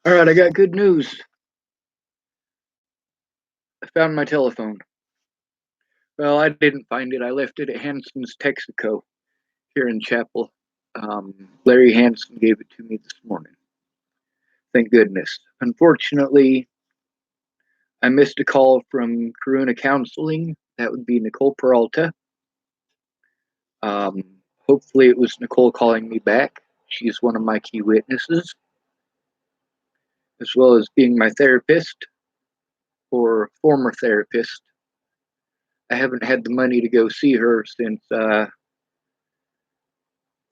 All right, I got good news. I found my telephone. Well, I didn't find it. I left it at Hanson's Texaco here in Chapel. Larry Hanson gave it to me this morning. Thank goodness. Unfortunately, I missed a call from Corona Counseling. That would be Nicole Peralta. Um, Hopefully, it was Nicole calling me back. She's one of my key witnesses, as well as being my therapist or former therapist. I haven't had the money to go see her since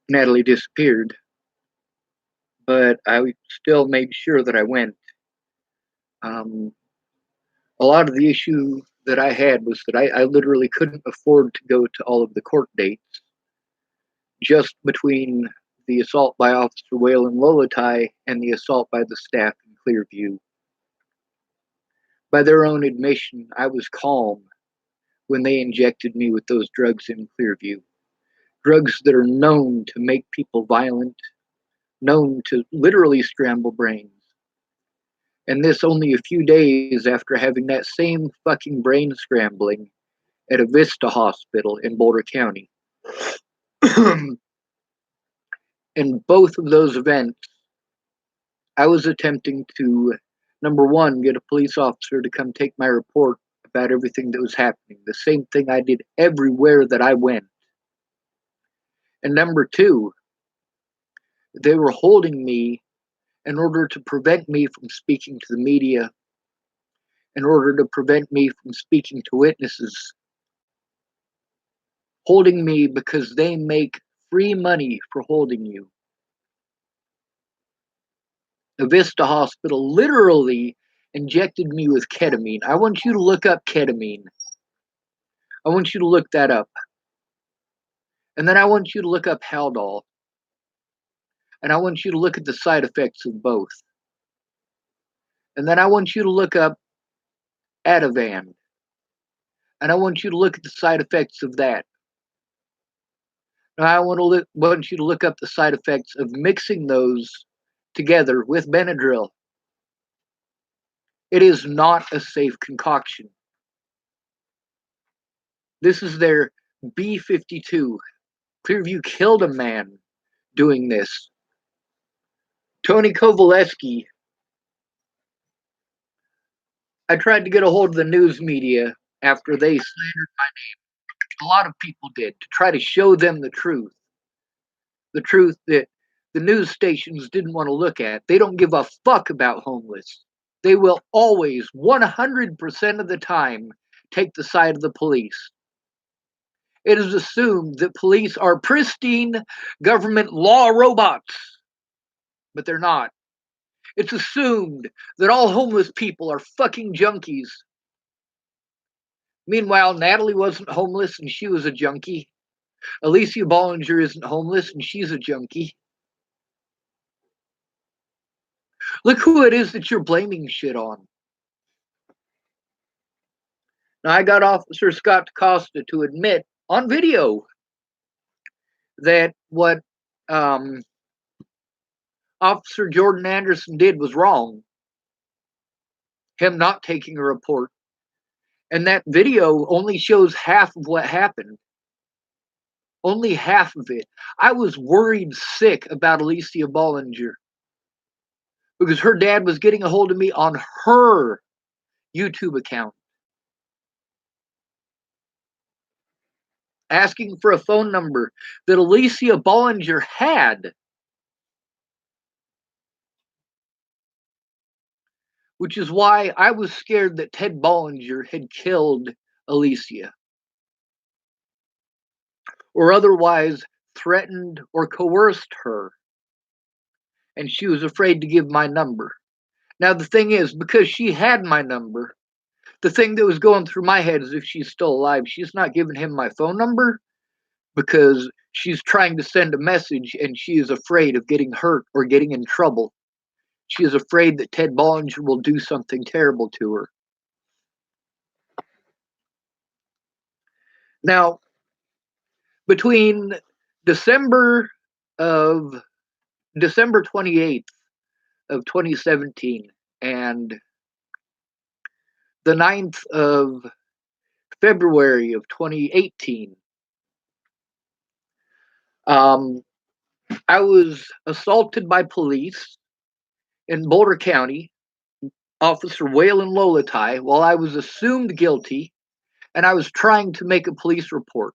Natalie disappeared, but I still made sure that I went. Um, a lot of the issue that I had was that I literally couldn't afford to go to all of the court dates just between the assault by Officer Whalen Lolatai and the assault by the staff in Clearview. By their own admission, I was calm when they injected me with those drugs in Clearview. Drugs that are known to make people violent, known to literally scramble brains. And this only a few days after having that same fucking brain scrambling at a Vista hospital in Boulder County. In both of those events, I was attempting to, number one, get a police officer to come take my report about everything that was happening. The same thing I did everywhere that I went. And number two, they were holding me in order to prevent me from speaking to the media, in order to prevent me from speaking to witnesses, holding me because they make free money for holding you. The Vista Hospital literally injected me with ketamine. I want you to look up ketamine. I want you to look that up. And then I want you to look up Haldol. And I want you to look at the side effects of both. And then I want you to look up Ativan. And I want you to look at the side effects of that. And want you to look up the side effects of mixing those together with Benadryl. It is not a safe concoction. This is their B-52. Clearview killed a man doing this. Tony Kovaleski. I tried to get a hold of the news media after they slandered my name. A lot of people did, to try to show them the truth. The truth that the news stations didn't want to look at. They don't give a fuck about homeless. They will always, 100% of the time, take the side of the police. It is assumed that police are pristine government law robots, but they're not. It's assumed that all homeless people are fucking junkies. Meanwhile, Natalie wasn't homeless and she was a junkie. Alicia Bollinger isn't homeless and she's a junkie. Look who it is that you're blaming shit on. Now, I got Officer Scott Costa to admit on video that what Officer Jordan Anderson did was wrong. Him not taking a report. And that video only shows half of what happened. Only half of it. I was worried sick about Alicia Bollinger because her dad was getting a hold of me on her YouTube account, asking for a phone number that Alicia Bollinger had, which is why I was scared that Ted Bollinger had killed Alicia or otherwise threatened or coerced her, and she was afraid to give my number. Now, the thing is, because she had my number, the thing that was going through my head is if she's still alive, she's not giving him my phone number because she's trying to send a message and she is afraid of getting hurt or getting in trouble. She is afraid that Ted Bollinger will do something terrible to her. Now, between December of December 28th of 2017 and the 9th of February of 2018. Um, I was assaulted by police in Boulder County, Officer Waylon Lolatai, while I was assumed guilty and I was trying to make a police report.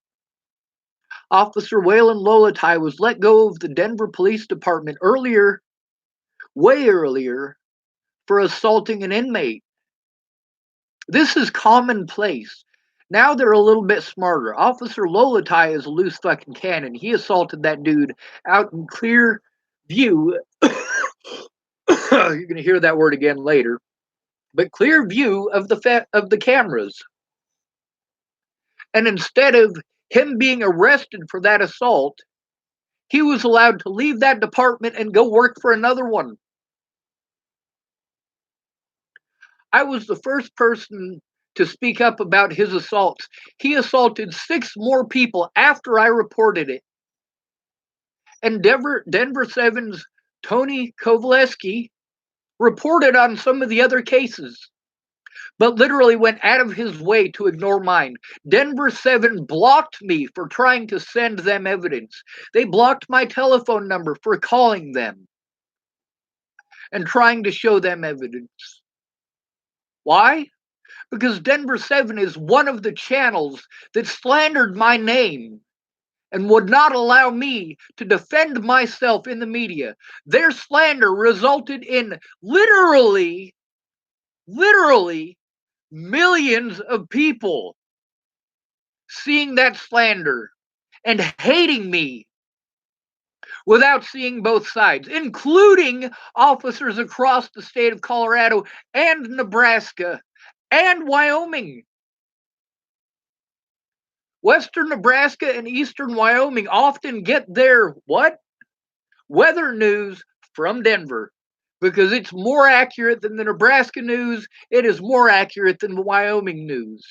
Officer Waylon Lolatai was let go of the Denver Police Department earlier, way earlier, for assaulting an inmate. This is commonplace. Now they're a little bit smarter. Officer Lolatai is a loose fucking cannon. He assaulted that dude out in clear view. You're going to hear that word again later. But clear view of the cameras. And instead of him being arrested for that assault, he was allowed to leave that department and go work for another one. I was the first person to speak up about his assaults. He assaulted 6 more people after I reported it. And Denver 7's Tony Kovaleski reported on some of the other cases, but literally went out of his way to ignore mine. Denver 7 blocked me for trying to send them evidence. They blocked my telephone number for calling them and trying to show them evidence. Why? Because Denver 7 is one of the channels that slandered my name and would not allow me to defend myself in the media. Their slander resulted in literally millions of people seeing that slander and hating me without seeing both sides, including officers across the state of Colorado and Nebraska and Wyoming. Western Nebraska and eastern Wyoming often get their what? Weather news from Denver because it's more accurate than the Nebraska news. It is more accurate than the Wyoming news.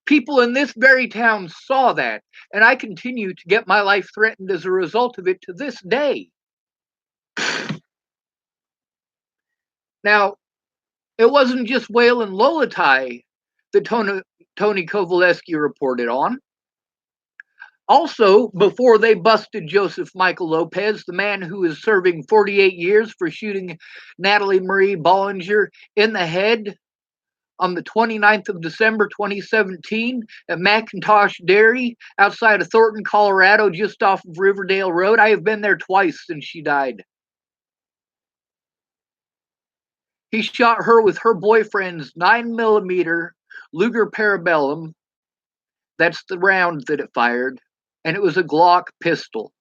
People in this very town saw that, and I continue to get my life threatened as a result of it to this day. Now, it wasn't just Waylon Lolatai that Tony Kovaleski reported on. Also, before they busted Joseph Michael Lopez, the man who is serving 48 years for shooting Natalie Marie Bollinger in the head on the 29th of December 2017 at McIntosh Dairy outside of Thornton, Colorado, just off of Riverdale Road. I have been there twice since she died. He shot her with her boyfriend's 9mm Luger Parabellum. That's the round that it fired. And it was a Glock pistol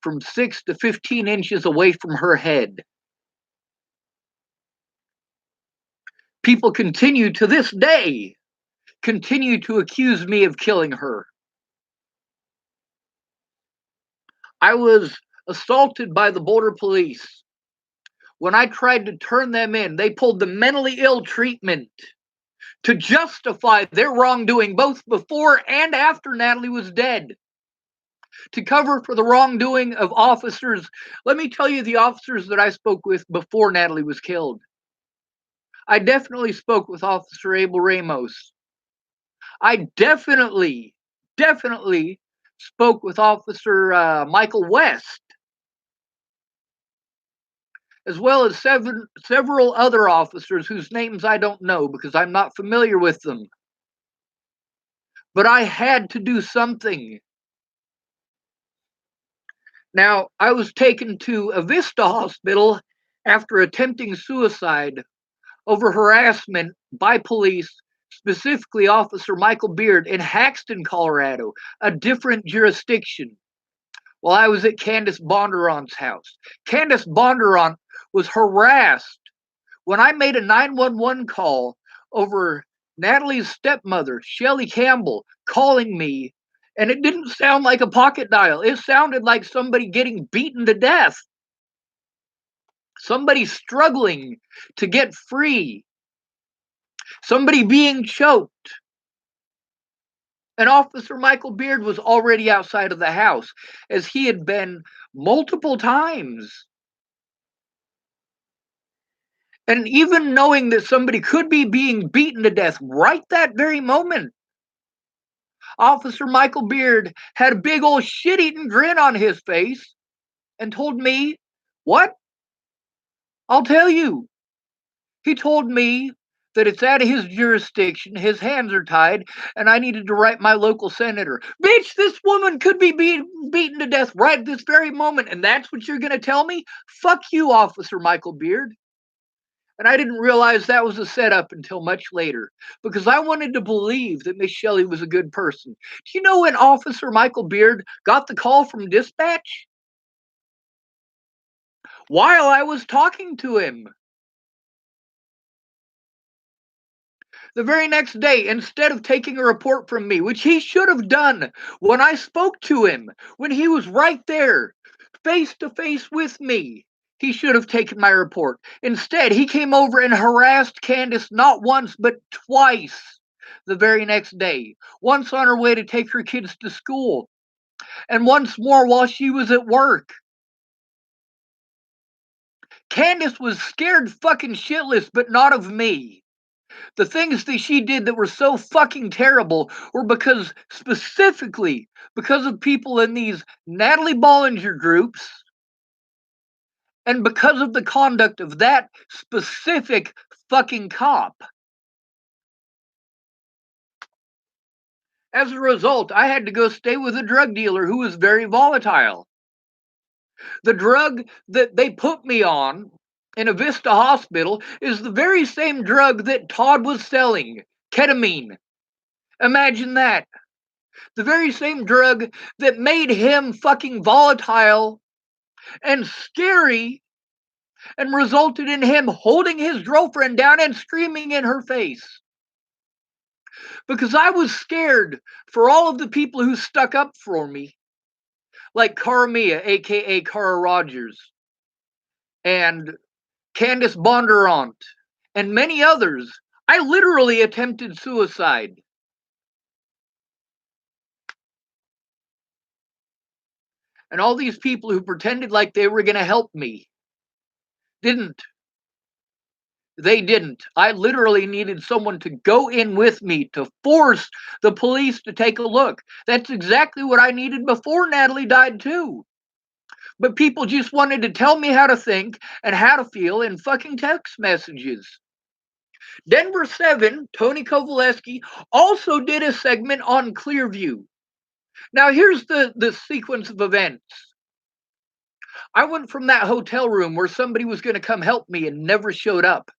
from 6 to 15 inches away from her head. People continue to this day, continue to accuse me of killing her. I was assaulted by the Boulder police. When I tried to turn them in, they pulled the mentally ill treatment to justify their wrongdoing both before and after Natalie was dead. To cover for the wrongdoing of officers. Let me tell you the officers that I spoke with before Natalie was killed. I definitely spoke with Officer Abel Ramos. I definitely spoke with Officer Michael West, as well as several other officers whose names I don't know because I'm not familiar with them. But I had to do something. Now, I was taken to a Vista hospital after attempting suicide over harassment by police, specifically Officer Michael Beard in Haxton, Colorado, a different jurisdiction, while I was at Candace Bondurant's house. Candace Bondurant was harassed when I made a 911 call over Natalie's stepmother, Shelly Campbell, calling me, and it didn't sound like a pocket dial. It sounded like somebody getting beaten to death. Somebody struggling to get free. Somebody being choked. And Officer Michael Beard was already outside of the house, as he had been multiple times. And even knowing that somebody could be being beaten to death right that very moment, Officer Michael Beard had a big old shit-eating grin on his face and told me, "What? I'll tell you." He told me that it's out of his jurisdiction, his hands are tied, and I needed to write my local senator. Bitch, this woman could be beaten to death right this very moment, and that's what you're going to tell me? Fuck you, Officer Michael Beard. And I didn't realize that was a setup until much later because I wanted to believe that Miss Shelley was a good person. Do you know when Officer Michael Beard got the call from dispatch? While I was talking to him. The very next day, instead of taking a report from me, which he should have done when I spoke to him, when he was right there, face to face with me, he should have taken my report. Instead, he came over and harassed Candace not once, but twice the very next day. Once on her way to take her kids to school, and once more while she was at work. Candace was scared fucking shitless, but not of me. The things that she did that were so fucking terrible were because specifically because of people in these Natalie Bollinger groups and because of the conduct of that specific fucking cop. As a result, I had to go stay with a drug dealer who was very volatile. The drug that they put me on in a Vista hospital is the very same drug that Todd was selling, ketamine. Imagine that. The very same drug that made him fucking volatile and scary and resulted in him holding his girlfriend down and screaming in her face. Because I was scared for all of the people who stuck up for me, like Carmia, aka Cara Rogers, and Candace Bondurant, and many others. I literally attempted suicide. And all these people who pretended like they were going to help me didn't. They didn't. I literally needed someone to go in with me to force the police to take a look. That's exactly what I needed before Natalie died, too. But people just wanted to tell me how to think and how to feel in fucking text messages. Denver 7, Tony Kovaleski, also did a segment on Clearview. Now, here's the sequence of events. I went from that hotel room where somebody was going to come help me and never showed up.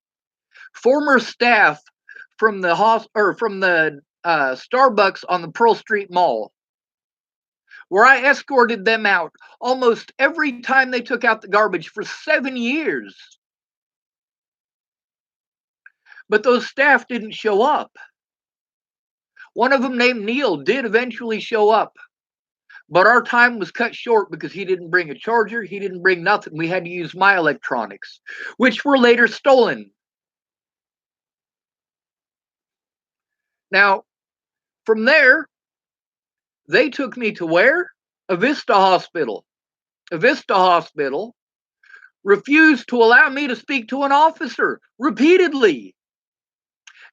Former staff from the Starbucks on the Pearl Street Mall, where I escorted them out almost every time they took out the garbage for 7 years. But those staff didn't show up. One of them, named Neil, did eventually show up. But our time was cut short because he didn't bring a charger, he didn't bring nothing. We had to use my electronics, which were later stolen. Now, from there, they took me to where? A Vista hospital. A Vista hospital refused to allow me to speak to an officer repeatedly.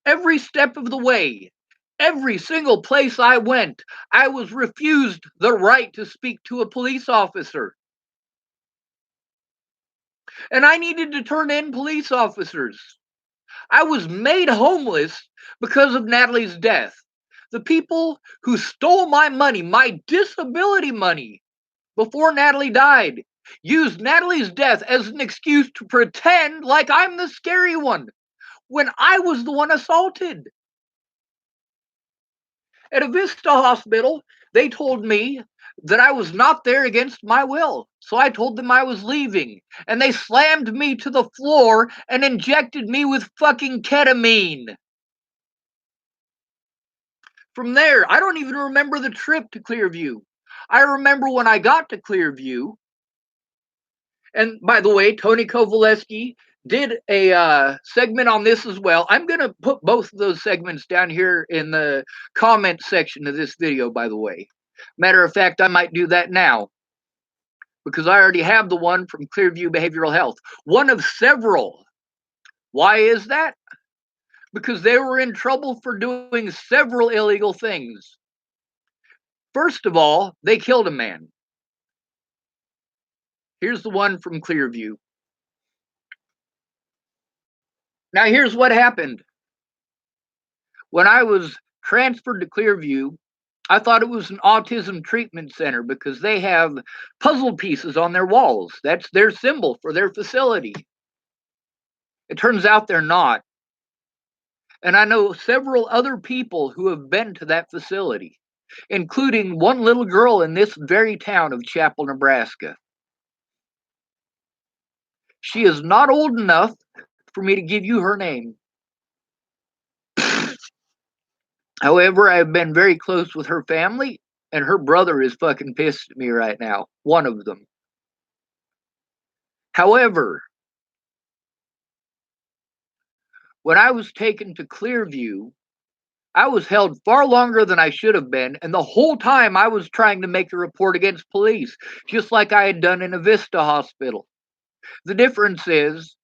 Every step of the way, every single place I went, I was refused the right to speak to a police officer. And I needed to turn in police officers. I was made homeless because of Natalie's death. The people who stole my money, my disability money, before Natalie died, used Natalie's death as an excuse to pretend like I'm the scary one when I was the one assaulted. At a Vista hospital, they told me that I was not there against my will. So I told them I was leaving. And they slammed me to the floor and injected me with fucking ketamine. From there, I don't even remember the trip to Clearview. I remember when I got to Clearview, and by the way, Tony Kovaleski did a segment on this as well. I'm going to put both of those segments down here in the comment section of this video, by the way. Matter of fact, I might do that now because I already have the one from Clearview Behavioral Health. One of several Why is that? Because they were in trouble for doing several illegal things. First of all, they killed a man. Here's the one from Clearview. Now, here's what happened. When I was transferred to Clearview, I thought it was an autism treatment center because they have puzzle pieces on their walls. That's their symbol for their facility. It turns out they're not. And I know several other people who have been to that facility, including one little girl in this very town of Chapel, Nebraska. She is not old enough for me to give you her name. However, I've been very close with her family, and her brother is fucking pissed at me right now. One of them. However, when I was taken to Clearview, I was held far longer than I should have been, and the whole time I was trying to make a report against police, just like I had done in a Vista hospital. The difference is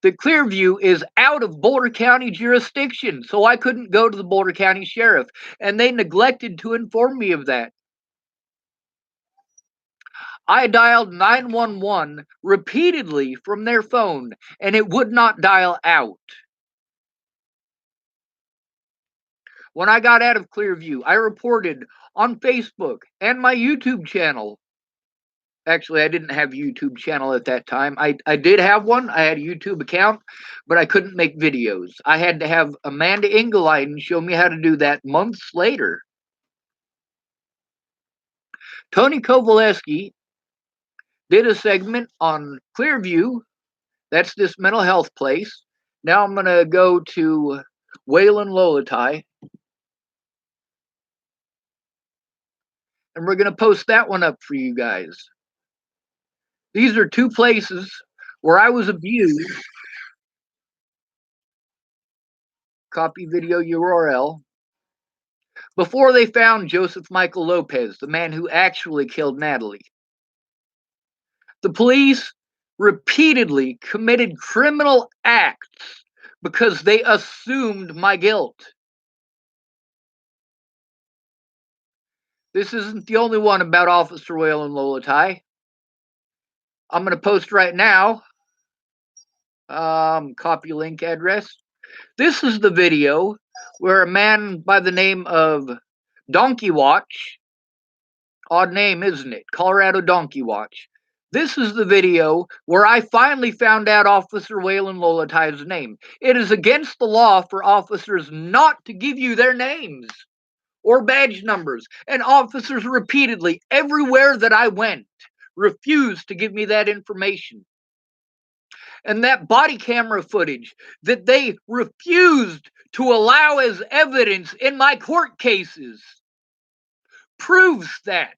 that Clearview is out of Boulder County jurisdiction, so I couldn't go to the Boulder County Sheriff, and they neglected to inform me of that. I dialed 911 repeatedly from their phone, and it would not dial out. When I got out of Clearview, I reported on Facebook and my YouTube channel. Actually, I didn't have a YouTube channel at that time. I did have one. I had a YouTube account, but I couldn't make videos. I had to have Amanda Ingeleiden show me how to do that months later. Tony Kovaleski did a segment on Clearview. That's this mental health place. Now I'm going to go to Wayland Lolatai, and we're going to post that one up for you guys. These are two places where I was abused. Copy video URL. Before they found Joseph Michael Lopez, the man who actually killed Natalie. The police repeatedly committed criminal acts because they assumed my guilt. This isn't the only one about Officer Wayland Lolatai. I'm going to post right now. Copy link address. This is the video where a man by the name of Donkey Watch, odd name, isn't it? Colorado Donkey Watch. This is the video where I finally found out Officer Wayland Lolatai's name. It is against the law for officers not to give you their names or badge numbers. And officers repeatedly, everywhere that I went, refused to give me that information. And that body camera footage that they refused to allow as evidence in my court cases proves that.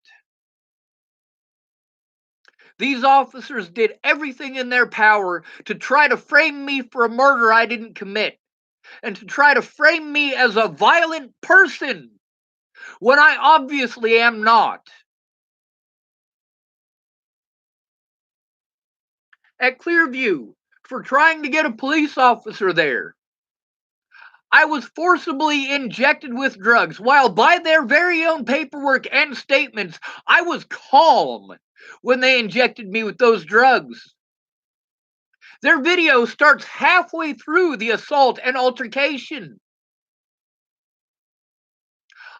These officers did everything in their power to try to frame me for a murder I didn't commit, and to try to frame me as a violent person when I obviously am not. At Clearview, for trying to get a police officer there, I was forcibly injected with drugs, while by their very own paperwork and statements, I was calm when they injected me with those drugs. Their video starts halfway through the assault and altercation.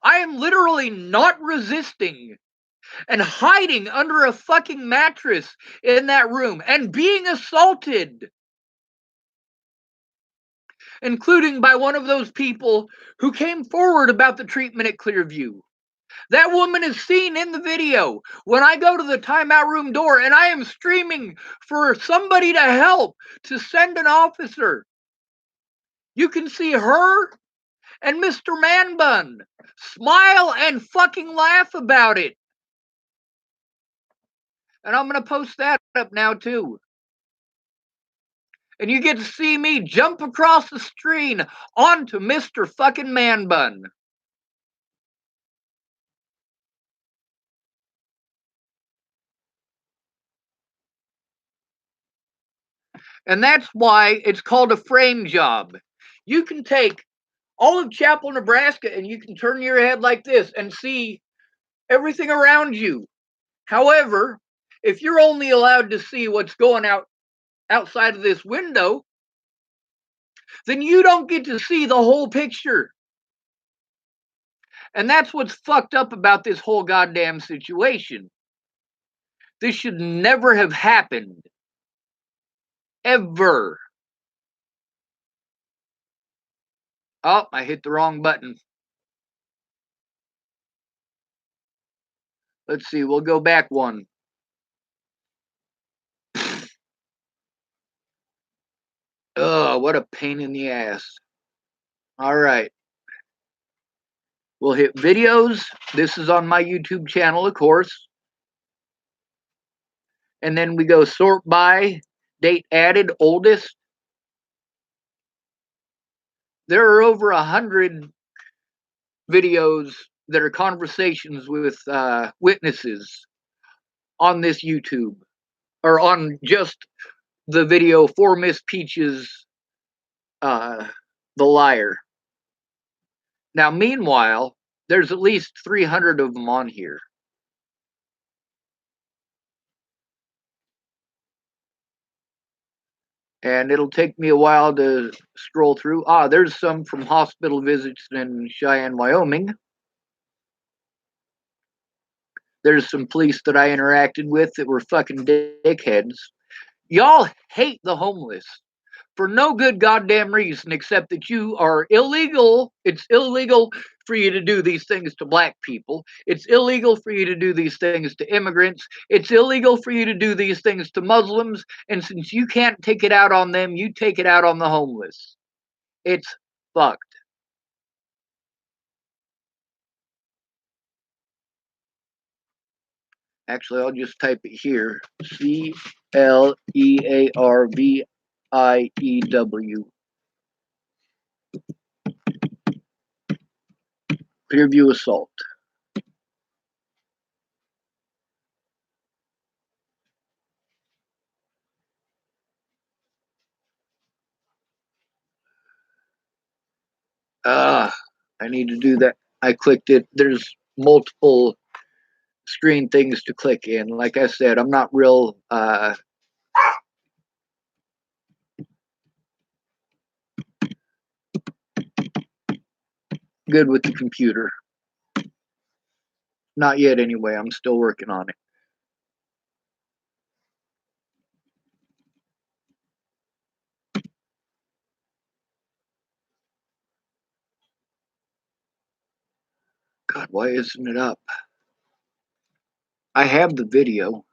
I am literally not resisting and hiding under a fucking mattress in that room and being assaulted, including by one of those people who came forward about the treatment at Clearview. That woman is seen in the video when I go to the timeout room door and I am screaming for somebody to help, to send an officer. You can see her and Mr. Manbun smile and fucking laugh about it. And I'm going to post that up now too. And you get to see me jump across the screen onto Mr. fucking Manbun. And that's why it's called a frame job. You can take all of Chapel, Nebraska, and you can turn your head like this and see everything around you. However, if you're only allowed to see what's going outside of this window, then you don't get to see the whole picture. And that's what's fucked up about this whole goddamn situation. This should never have happened. Ever. Oh, I hit the wrong button. Let's see, we'll go back one. Oh, what a pain in the ass. All right. We'll hit videos. This is on my YouTube channel, of course. And then we go sort by, date added, oldest. There are over 100 videos that are conversations with witnesses on this YouTube, or on just the video for Miss Peach's The Liar. Now, meanwhile, there's at least 300 of them on here. And it'll take me a while to scroll through. There's some from hospital visits in Cheyenne, Wyoming. There's some police that I interacted with that were fucking dickheads. Y'all hate the homeless for no good goddamn reason except that you are illegal. It's illegal for you to do these things to black people. It's illegal for you to do these things to immigrants. It's illegal for you to do these things to Muslims. And since you can't take it out on them, you take it out on the homeless. It's fucked. Actually, I'll just type it here. CLEARVIEW. Clearview assault. I need to do that. I clicked it. There's multiple screen things to click in. Like I said, I'm not real good with the computer. Not yet, anyway. I'm still working on it. God, why isn't it up? I have the video.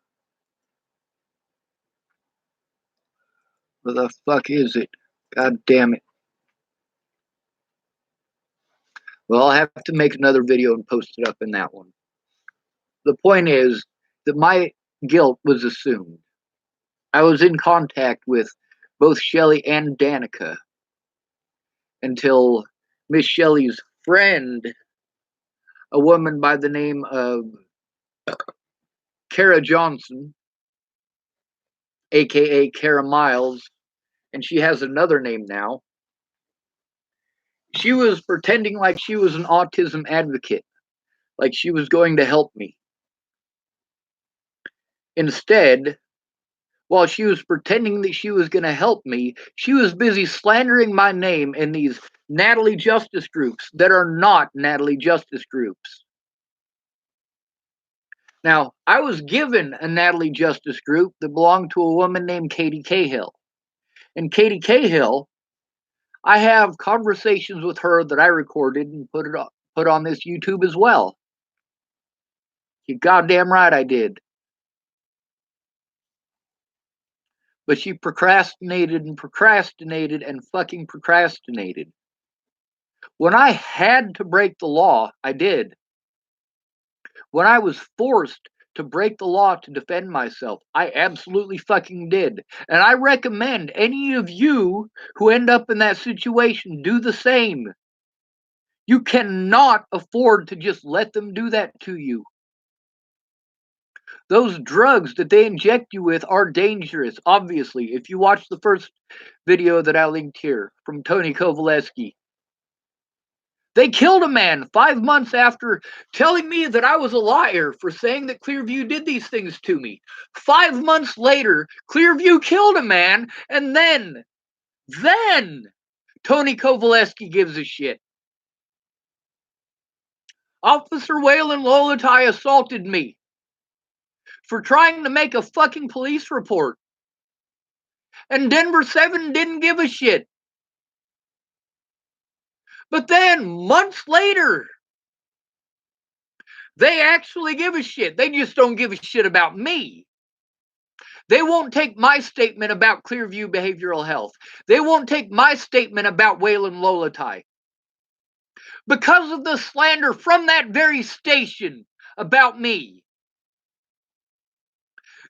Where the fuck is it? God damn it. Well, I'll have to make another video and post it up in that one. The point is that my guilt was assumed. I was in contact with both Shelley and Danica until Miss Shelley's friend, a woman by the name of Kara Johnson, aka Kara Miles, and she has another name now. She was pretending like she was an autism advocate, like she was going to help me. Instead, while she was pretending that she was going to help me, she was busy slandering my name in these Natalie Justice groups that are not Natalie Justice groups. Now, I was given a Natalie Justice group that belonged to a woman named Katie Cahill. And Katie Cahill, I have conversations with her that I recorded and put on this YouTube as well. You goddamn right I did. But she procrastinated and procrastinated and fucking procrastinated. When I had to break the law, I did. When I was forced to break the law to defend myself, I absolutely fucking did. And I recommend any of you who end up in that situation do the same. You cannot afford to just let them do that to you. Those drugs that they inject you with are dangerous, obviously. If you watch the first video that I linked here from Tony Kovaleski, they killed a man 5 months after telling me that I was a liar for saying that Clearview did these things to me. 5 months later, Clearview killed a man, and then Tony Kovaleski gives a shit. Officer Waylon Lolatai assaulted me for trying to make a fucking police report. And Denver 7 didn't give a shit. But then, months later, they actually give a shit. They just don't give a shit about me. They won't take my statement about Clearview Behavioral Health. They won't take my statement about Waylon Lolatai. Because of the slander from that very station about me.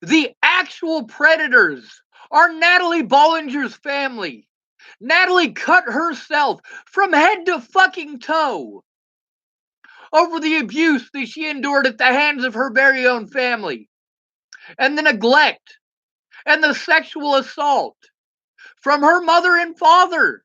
The actual predators are Natalie Bollinger's family. Natalie cut herself from head to fucking toe over the abuse that she endured at the hands of her very own family, and the neglect and the sexual assault from her mother and father.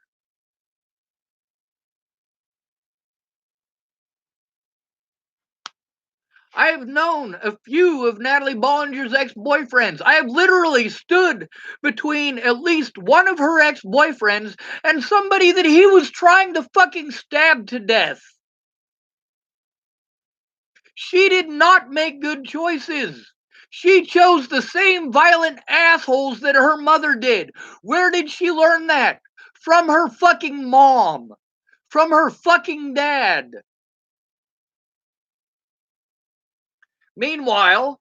I have known a few of Natalie Bollinger's ex-boyfriends. I have literally stood between at least one of her ex-boyfriends and somebody that he was trying to fucking stab to death. She did not make good choices. She chose the same violent assholes that her mother did. Where did she learn that? From her fucking mom. From her fucking dad. Meanwhile,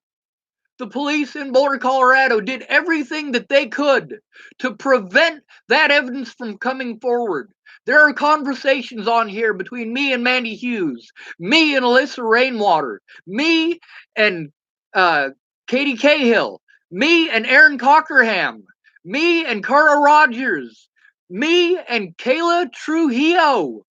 the police in Boulder, Colorado did everything that they could to prevent that evidence from coming forward. There are conversations on here between me and Mandy Hughes, me and Alyssa Rainwater, me and Katie Cahill, me and Aaron Cockerham, me and Cara Rogers, me and Kayla Trujillo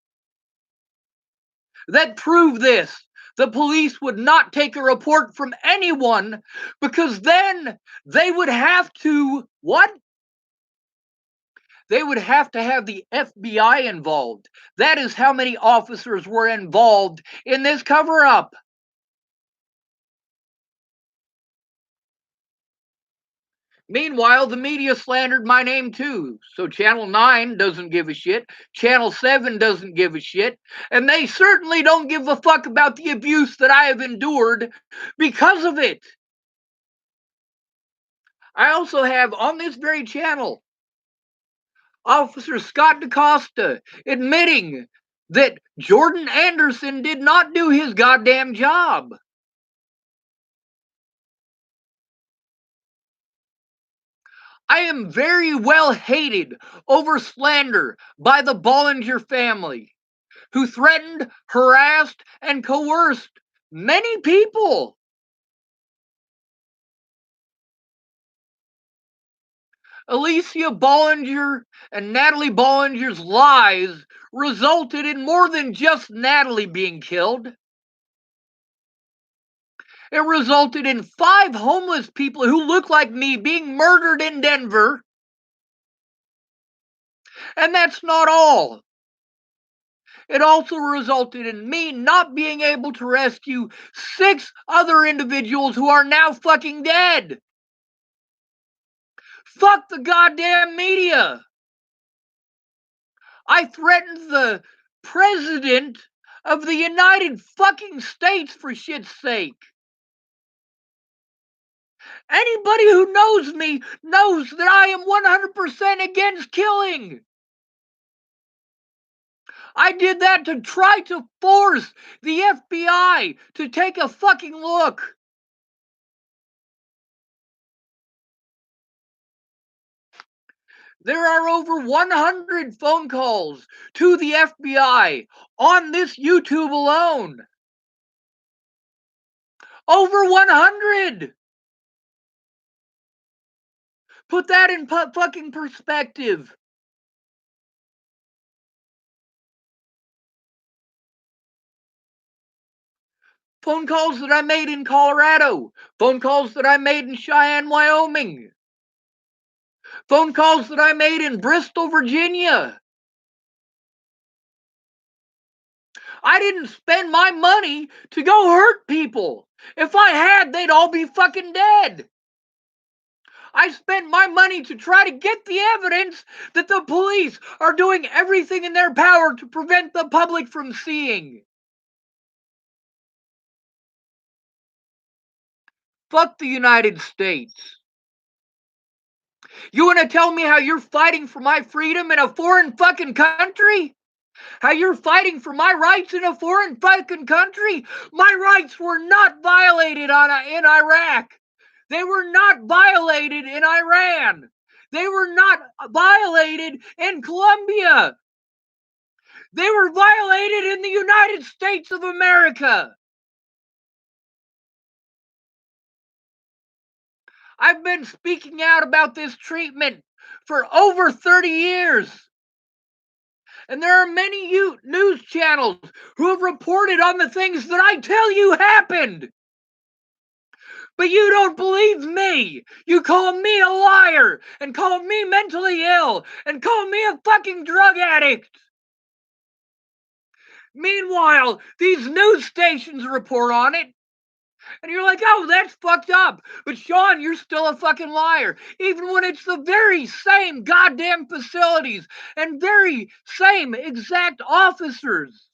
that prove this. The police would not take a report from anyone because then they would have to, what? They would have to have the FBI involved. That is how many officers were involved in this cover up. Meanwhile, the media slandered my name too. So Channel 9 doesn't give a shit. Channel 7 doesn't give a shit. And they certainly don't give a fuck about the abuse that I have endured because of it. I also have on this very channel Officer Scott DaCosta admitting that Jordan Anderson did not do his goddamn job. I am very well hated over slander by the Bollinger family, who threatened, harassed, and coerced many people. Alicia Bollinger and Natalie Bollinger's lies resulted in more than just Natalie being killed. It resulted in 5 homeless people who look like me being murdered in Denver. And that's not all. It also resulted in me not being able to rescue 6 other individuals who are now fucking dead. Fuck the goddamn media. I threatened the president of the United fucking States, for shit's sake. Anybody who knows me knows that I am 100% against killing. I did that to try to force the FBI to take a fucking look. There are over 100 phone calls to the FBI on this YouTube alone. Over 100! Put that in fucking perspective. phone calls that I made in Colorado, phone calls that I made in Cheyenne, Wyoming, phone calls that I made in Bristol, Virginia. I didn't spend my money to go hurt people. If I had, they'd all be fucking dead. I spent my money to try to get the evidence that the police are doing everything in their power to prevent the public from seeing. Fuck the United States. You want to tell me how you're fighting for my freedom in a foreign fucking country? How you're fighting for my rights in a foreign fucking country? My rights were not violated in Iraq. They were not violated in Iran. They were not violated in Colombia. They were violated in the United States of America. I've been speaking out about this treatment for over 30 years. And there are many news channels who have reported on the things that I tell you happened. But you don't believe me. You call me a liar and call me mentally ill and call me a fucking drug addict. Meanwhile, these news stations report on it. And you're like, oh, that's fucked up. But Sean, you're still a fucking liar. Even when it's the very same goddamn facilities and very same exact officers.